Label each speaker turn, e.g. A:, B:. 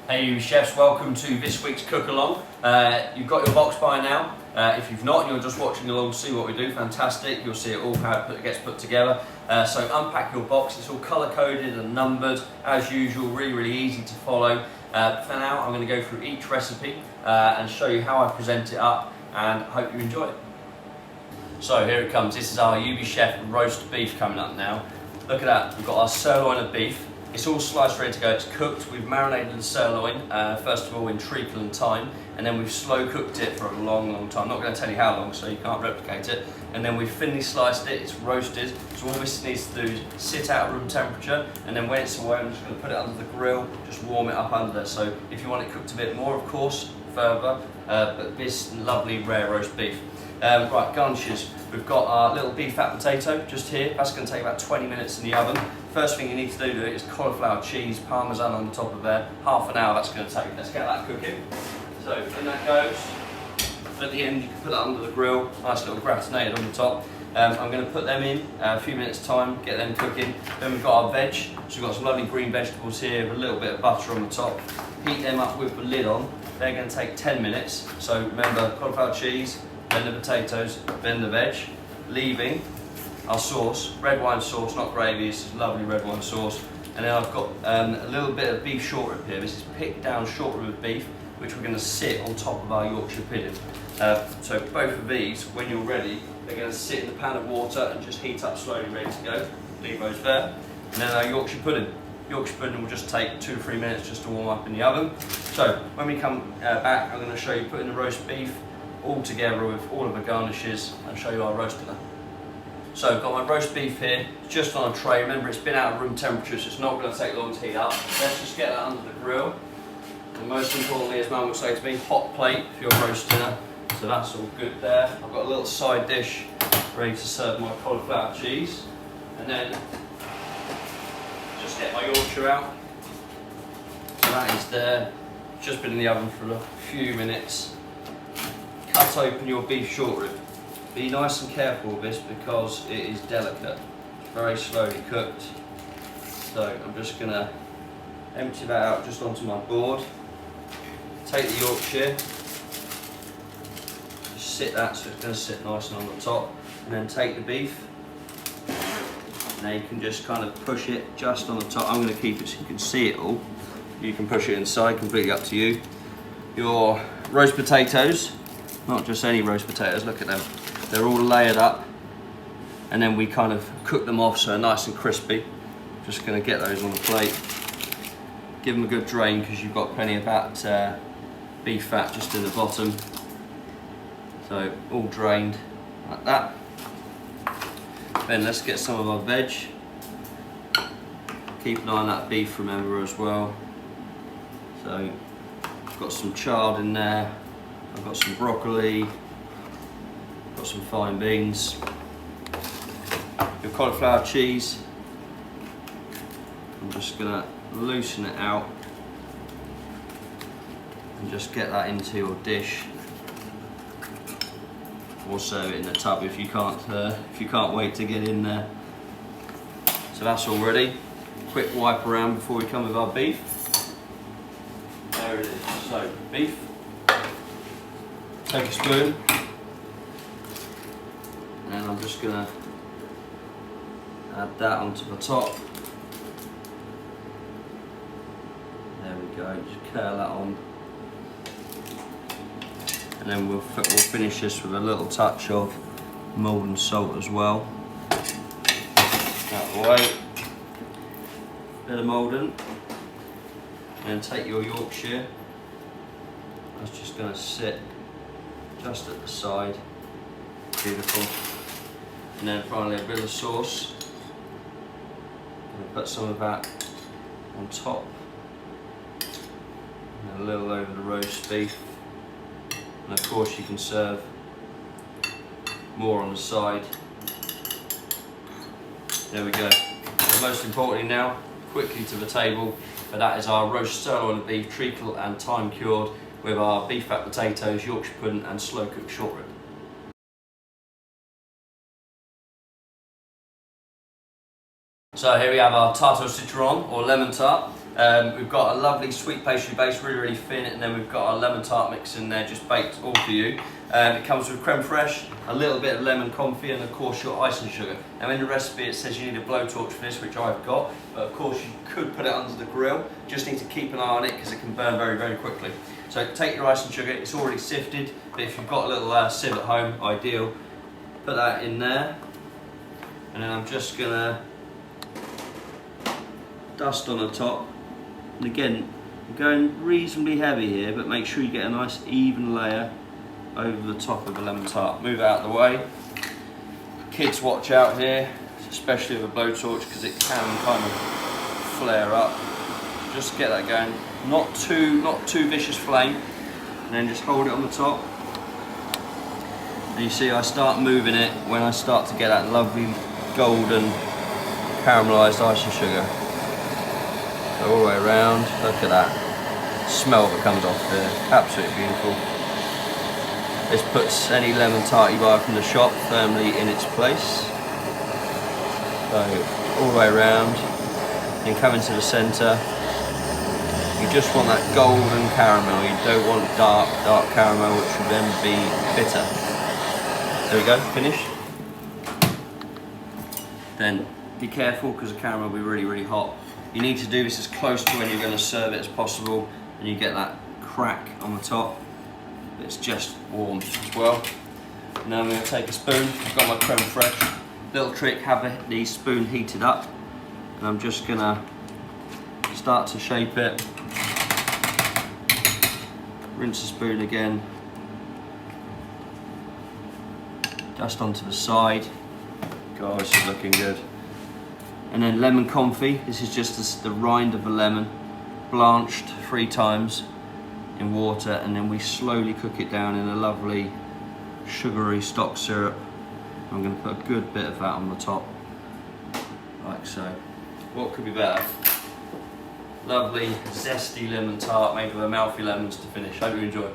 A: Hey you chefs, welcome to this week's cook along. You've got your box by now. If you've not and you're just watching along to see what we do, fantastic. You'll see it all how it gets put together. So unpack your box, it's all colour coded and numbered as usual, really easy to follow. For now I'm going to go through each recipe and show you how I present it up, and hope you enjoy it. So here it comes, this is our UB Chef roast beef coming up now. Look at that, we've got our sirloin of beef. It's all sliced ready to go, it's cooked. We've marinated the sirloin, first of all in treacle and thyme, and then we've slow cooked it for a long time. I'm not going to tell you how long, so you can't replicate it. And then we've thinly sliced it, it's roasted. So all this needs to do is sit out at room temperature, and then when it's away, I'm just going to put it under the grill, just warm it up under there. So if you want it cooked a bit more, of course, further, but this lovely rare roast beef. Right, garnishes. We've got our little beef fat potato just here. That's going to take about 20 minutes in the oven. First thing you need to do to it is cauliflower cheese, parmesan on the top of there. Half an hour that's going to take. Let's get that cooking. So in that goes. At the end you can put that under the grill. Nice little gratinated on the top. I'm going to put them in a few minutes time, get them cooking. Then we've got our veg. So we've got some lovely green vegetables here with a little bit of butter on the top. Heat them up with the lid on. They're going to take 10 minutes. So remember, cauliflower cheese, then the potatoes, then the veg, leaving our sauce, red wine sauce, not gravy, it's lovely red wine sauce. And then I've got a little bit of beef short rib here. This is picked down short rib of beef, which we're going to sit on top of our Yorkshire pudding. So both of these, when you're ready, they're going to sit in the pan of water and just heat up slowly, ready to go. Leave those there. And then our Yorkshire pudding. Yorkshire pudding will just take 2 or 3 minutes just to warm up in the oven. So when we come back, I'm going to show you putting the roast beef all together with all of the garnishes and show you our roast dinner. So I've got my roast beef here, just on a tray. Remember, it's been out of room temperature, so it's not going to take long to heat up. Let's just get that under the grill. And most importantly, as Mum would say to me, hot plate for your roast dinner. So that's all good there. I've got a little side dish ready to serve my cauliflower cheese. And then just get my Yorkshire out. So that is there. Just been in the oven for a few minutes. Cut open your beef short rib. Be nice and careful with this because it is delicate. It's very slowly cooked. So I'm just going to empty that out just onto my board. Take the Yorkshire. Just sit that so it's going to sit nice and on the top. And then take the beef. Now you can just kind of push it just on the top. I'm going to keep it so you can see it all. You can push it inside, completely up to you. Your roast potatoes. Not just any roast potatoes, look at them. They're all layered up, and then we kind of cook them off so they're nice and crispy. Just going to get those on the plate. Give them a good drain because you've got plenty of that beef fat just in the bottom. So all drained like that. Then let's get some of our veg. Keep an eye on that beef, remember, as well. So I've got some chard in there. I've got some broccoli, got some fine beans, your cauliflower cheese. I'm just going to loosen it out and just get that into your dish, or serve it in the tub if you can't wait to get in there. So that's all ready. Quick wipe around before we come with our beef. There it is. So beef. Take a spoon, and I'm just going to add that onto the top. There we go, just curl that on. And then we'll finish this with a little touch of Maldon salt as well. Out of the way. Bit of Maldon. And then take your Yorkshire. That's just going to sit just at the side. Beautiful. And then finally a bit of sauce. I'm going to put some of that on top. And a little over the roast beef. And of course you can serve more on the side. There we go. And most importantly now, quickly to the table, but that is our roast sirloin of beef, treacle and thyme cured, with our beef fat potatoes, Yorkshire pudding and slow cooked short rib. So here we have our tarte au citron or lemon tart. We've got a lovely sweet pastry base, really, really thin, and then we've got our lemon tart mix in there, just baked all for you. It comes with creme fraiche, a little bit of lemon comfy, and of course your icing sugar. Now in the recipe it says you need a blowtorch for this, which I've got, but of course you could put it under the grill. Just need to keep an eye on it because it can burn very, very quickly. So take your icing sugar, it's already sifted, but if you've got a little sieve at home, ideal. Put that in there, and then I'm just gonna dust on the top. And again, I'm going reasonably heavy here, but make sure you get a nice even layer over the top of the lemon tart. Move it out of the way. Kids, watch out here, especially with a blowtorch, because it can kind of flare up. Just get that going. Not too vicious flame, and then just hold it on the top. And you see, I start moving it when I start to get that lovely golden caramelised icing sugar. All the way around, look at that smell that comes off there, absolutely beautiful. This puts any lemon tart you buy from the shop firmly in its place. So all the way around, then come into the centre. You just want that golden caramel, you don't want dark caramel, which would then be bitter. There we go, finished. Then be careful because the caramel will be really, really hot. You need to do this as close to when you're going to serve it as possible, and you get that crack on the top. It's just warm as well. Now I'm going to take a spoon. I've got my creme fraiche. Little trick: have the spoon heated up, and I'm just going to start to shape it. Rinse the spoon again. Dust onto the side. God, this is looking good. And then lemon comfy. This is just the rind of a lemon, blanched 3 times in water, and then we slowly cook it down in a lovely sugary stock syrup. I'm going to put a good bit of that on the top, like so. What could be better? Lovely zesty lemon tart made with Amalfi lemons to finish. Hope you enjoy.